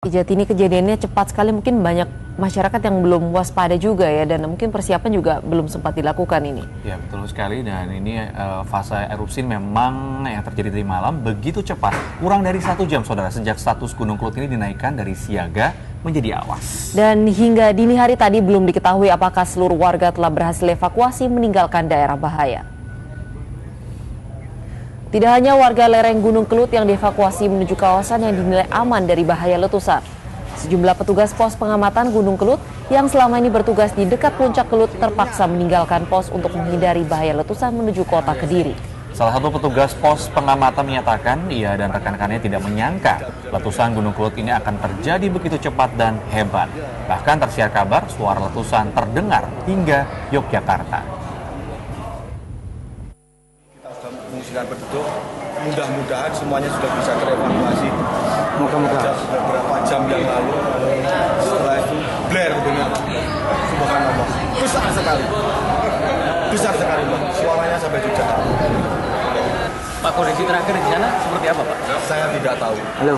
Di Jati ini kejadiannya cepat sekali, mungkin banyak masyarakat yang belum waspada juga ya, dan mungkin persiapan juga belum sempat dilakukan ini. Ya betul sekali, dan ini fase erupsi memang yang terjadi tadi malam begitu cepat, kurang dari 1 jam saudara, sejak status Gunung Kelut ini dinaikkan dari siaga menjadi awas. Dan hingga dini hari tadi belum diketahui apakah seluruh warga telah berhasil evakuasi meninggalkan daerah bahaya. Tidak hanya warga lereng Gunung Kelut yang dievakuasi menuju kawasan yang dinilai aman dari bahaya letusan. Sejumlah petugas pos pengamatan Gunung Kelut yang selama ini bertugas di dekat puncak Kelut terpaksa meninggalkan pos untuk menghindari bahaya letusan menuju kota Kediri. Salah satu petugas pos pengamatan menyatakan ia dan rekan-rekannya tidak menyangka letusan Gunung Kelut ini akan terjadi begitu cepat dan hebat. Bahkan tersiar kabar suara letusan terdengar hingga Yogyakarta. Mengungsikan penduduk, mudah-mudahan semuanya sudah bisa terevakuasi. Mudah-mudahan beberapa jam yang lalu, setelah itu blare dengan subhanallah, besar sekali, Pak. Suaranya sampai Yogyakarta. Pak, kondisi terakhir di sana seperti apa, Pak? Saya tidak tahu. Halo.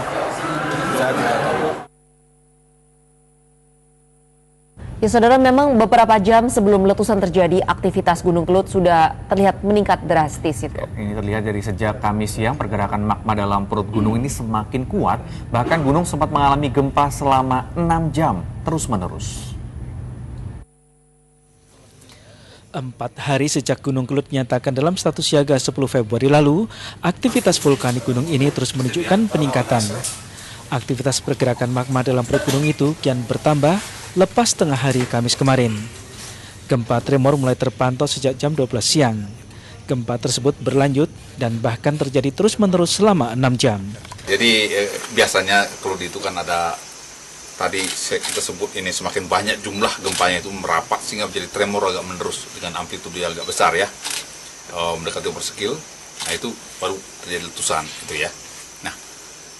Saya tidak tahu. Ya saudara, memang beberapa jam sebelum letusan terjadi, aktivitas Gunung Kelut sudah terlihat meningkat drastis itu. Ini terlihat dari sejak Kamis siang, pergerakan magma dalam perut gunung ini semakin kuat. Bahkan gunung sempat mengalami gempa selama 6 jam terus-menerus. 4 hari sejak Gunung Kelut menyatakan dalam status siaga 10 Februari lalu, aktivitas vulkanik gunung ini terus menunjukkan peningkatan. Aktivitas pergerakan magma dalam perut gunung itu kian bertambah lepas tengah hari Kamis kemarin. Gempa tremor mulai terpantau sejak jam 12 siang. Gempa tersebut berlanjut dan bahkan terjadi terus-menerus selama 6 jam. Jadi biasanya kalau itu kan ada, tadi kita sebut ini semakin banyak jumlah gempanya itu merapat sehingga menjadi tremor agak menerus dengan amplitude yang agak besar ya, mendekati overskill. Nah itu baru terjadi letusan itu ya. Nah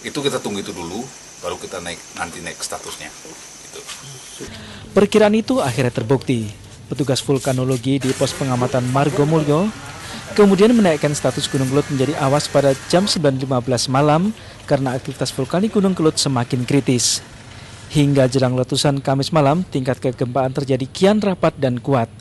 itu kita tunggu itu dulu, baru kita nanti naik statusnya. Gitu. Perkiraan itu akhirnya terbukti. Petugas vulkanologi di pos pengamatan Margomulyo kemudian menaikkan status Gunung Kelut menjadi awas pada jam 9.15 malam karena aktivitas vulkanik Gunung Kelut semakin kritis. Hingga jelang letusan Kamis malam, tingkat kegempaan terjadi kian rapat dan kuat.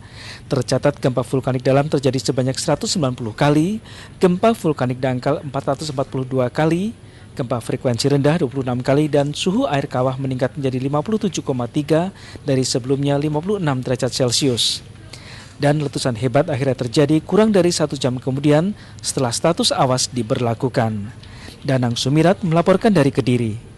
Tercatat gempa vulkanik dalam terjadi sebanyak 190 kali, gempa vulkanik dangkal 442 kali, gempa frekuensi rendah 26 kali, dan suhu air kawah meningkat menjadi 57,3 dari sebelumnya 56 derajat Celcius. Dan letusan hebat akhirnya terjadi kurang dari 1 jam kemudian setelah status awas diberlakukan. Danang Sumirat melaporkan dari Kediri.